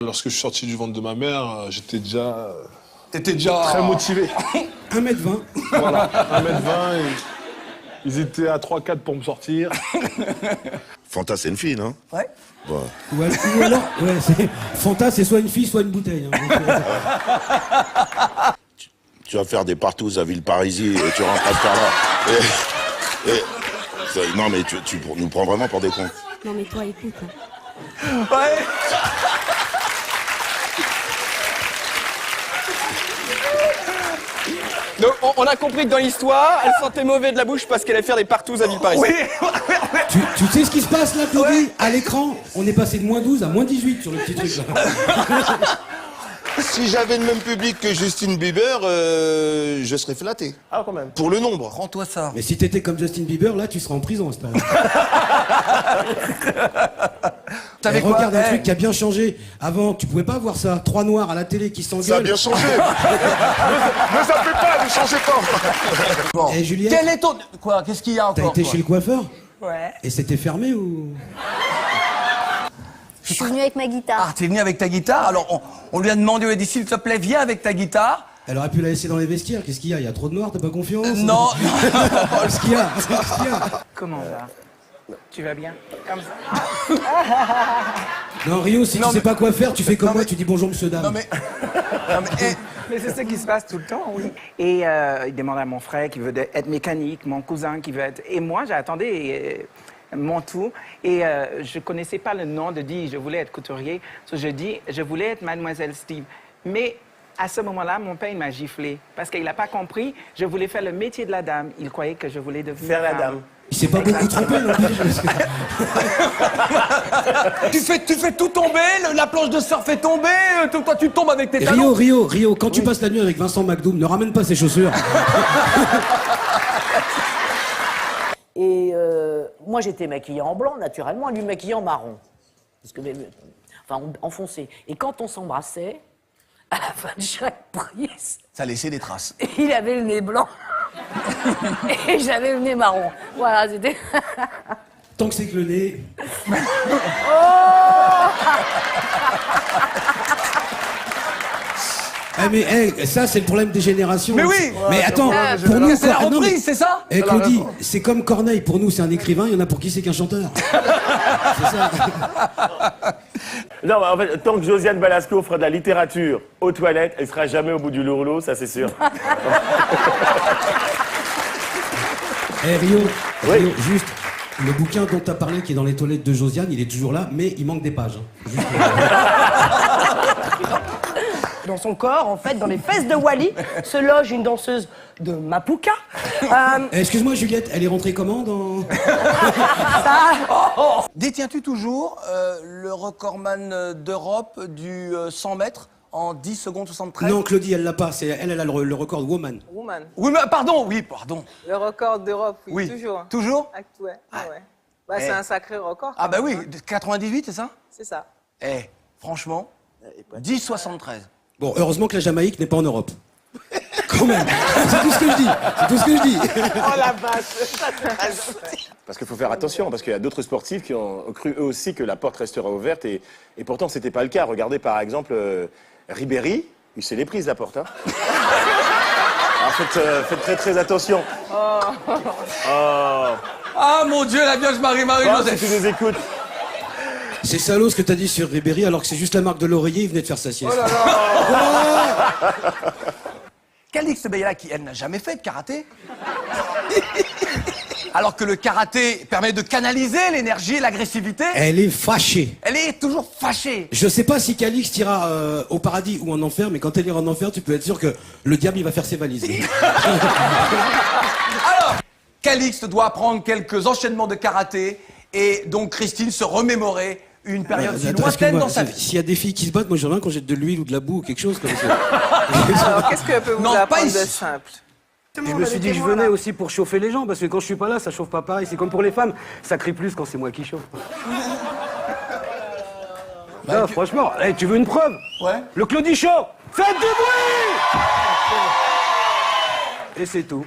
Lorsque je suis sorti du ventre de ma mère, j'étais déjà... T'étais déjà... Très motivé. 1m20. Voilà, 1m20. Ils étaient à 3-4 pour me sortir. Fanta, c'est une fille, non? Ouais. Bon. Ou alors, ouais, Fanta, c'est soit une fille, soit une bouteille. Hein, donc, Tu vas faire des partous à Villeparisis et tu rentres à ce là. Non, mais tu nous prends vraiment pour des cons. Non mais toi, écoute. Hein. Ouais. Donc, on a compris que dans l'histoire, elle sentait mauvais de la bouche parce qu'elle allait faire des partous à Villeparisis. Oui. tu sais ce qui se passe là, Claudie? À l'écran, on est passé de -12 à -18 sur le petit truc là. Si j'avais le même public que Justin Bieber, je serais flatté. Ah, quand même. Pour le nombre. Rends-toi ça. Mais si t'étais comme Justin Bieber, là, tu serais en prison à ce temps-là. T'avais quoi? Regarde un truc qui a bien changé. Avant, tu pouvais pas voir ça. 3 noirs à la télé qui s'engueulent. Ça a bien changé. Ne ça fait pas, ne changez pas. Bon. Eh, Juliette, Quel est ton... Quoi? Qu'est-ce qu'il y a t'as encore été toi chez le coiffeur? Ouais. Et c'était fermé ou... Je suis venue avec ma guitare. Ah, t'es venu avec ta guitare? Alors, on lui a demandé, on lui a dit, s'il te plaît, viens avec ta guitare. Elle aurait pu la laisser dans les vestiaires. Qu'est-ce qu'il y a? Il y a trop de noirs, t'as pas confiance? Non. Qu'est-ce qu'il y a? Comment va? Tu vas bien? Comme ça? Non, Rio, si Non, tu sais pas quoi faire, tu fais comme non, moi, mais- tu dis bonjour, monsieur, dame. Non, mais... Mais c'est ce qui se passe tout le temps, oui. Et il demande à mon frère qui veut être mécanique, mon cousin qui veut être... Et moi, j'attendais mon tour. Et je connaissais pas le nom de dire je voulais être couturier. So, je dis je voulais être Mademoiselle Steve. Mais à ce moment-là, mon père il m'a giflé. Parce qu'il n'a pas compris. Je voulais faire le métier de la dame. Il croyait que je voulais devenir Faire la femme. dame. Il s'est pas beaucoup trompé, non plus. tu fais tout tomber, la planche de surf est tombée, toi tu tombes avec tes talons. Rio, quand tu passes la nuit avec Vincent McDoom, ne ramène pas ses chaussures. Et moi, j'étais maquillée en blanc, naturellement, lui maquillée en marron. Parce que, enfin, en foncé. Et quand on s'embrassait, à la fin de chaque prise, Ça laissait des traces. il avait le nez blanc. Et j'avais le nez marron. Voilà, c'était... Tant que c'est que le nez... Ah mais ça c'est le problème des générations. Mais oui. Mais attends, pour nous C'est la non, mais- reprise, c'est ça? Claudie, c'est comme Corneille, pour nous c'est un écrivain, il y en a pour qui c'est qu'un chanteur. C'est ça. Non, en fait, tant que Josiane Balasco fera de la littérature aux toilettes, elle sera jamais au bout du lourdeau, ça c'est sûr. Rio, juste, le bouquin dont tu as parlé qui est dans les toilettes de Josiane, il est toujours là, mais il manque des pages. Hein. Juste, Dans son corps, en fait, dans les fesses de Wally, se loge une danseuse de Mapuka. Excuse-moi Juliette, elle est rentrée comment dans... Détiens-tu toujours le recordman d'Europe du 100 mètres en 10 secondes 73? Non Claudie, elle l'a pas, elle a le record woman. Woman. Oui, mais pardon. Le record d'Europe, oui, Oui. toujours. Toujours? Actuel. Ah ouais. Bah, c'est un sacré record. Ah quand bah même, oui, hein. 98, c'est ça? C'est ça. Franchement, 10,73. Bon, heureusement que la Jamaïque n'est pas en Europe. Quand même, c'est tout ce que je dis, c'est tout ce que je dis. Oh la vache. Parce qu'il faut faire attention, parce qu'il y a d'autres sportifs qui ont cru eux aussi que la porte restera ouverte, et pourtant c'était pas le cas. Regardez par exemple Ribéry, il s'est les prises la porte. Hein. Alors faites très très attention. Ah mon Dieu, la Vierge Marie-Marie Bon, si Joseph. tu nous écoutes. C'est salaud ce que t'as dit sur Ribéry alors que c'est juste la marque de l'oreiller, il venait de faire sa sieste. Calixte Beyala, qui elle n'a jamais fait de karaté. Alors que le karaté permet de canaliser l'énergie et l'agressivité. Elle est fâchée. Elle est toujours fâchée. Je sais pas si Calixte ira au paradis ou en enfer, mais quand elle ira en enfer, tu peux être sûr que le diable il va faire ses valises. Alors, Calixte doit apprendre quelques enchaînements de karaté et donc Christine se remémorer une période si Attends, lointaine excuse-moi, dans sa vie. S'il y a des filles qui se battent, moi j'aimerais bien qu'on jette de l'huile ou de la boue ou quelque chose comme ça. Alors, qu'est-ce que peut vous Non, pas apprendre de ici. simple? Je me suis dit que je venais aussi pour chauffer les gens, parce que quand je suis pas là, ça chauffe pas pareil. C'est comme pour les femmes, ça crie plus quand c'est moi qui chauffe. Non, franchement, tu veux une preuve? Ouais. Le Claudie Show. Faites du bruit. Et c'est tout.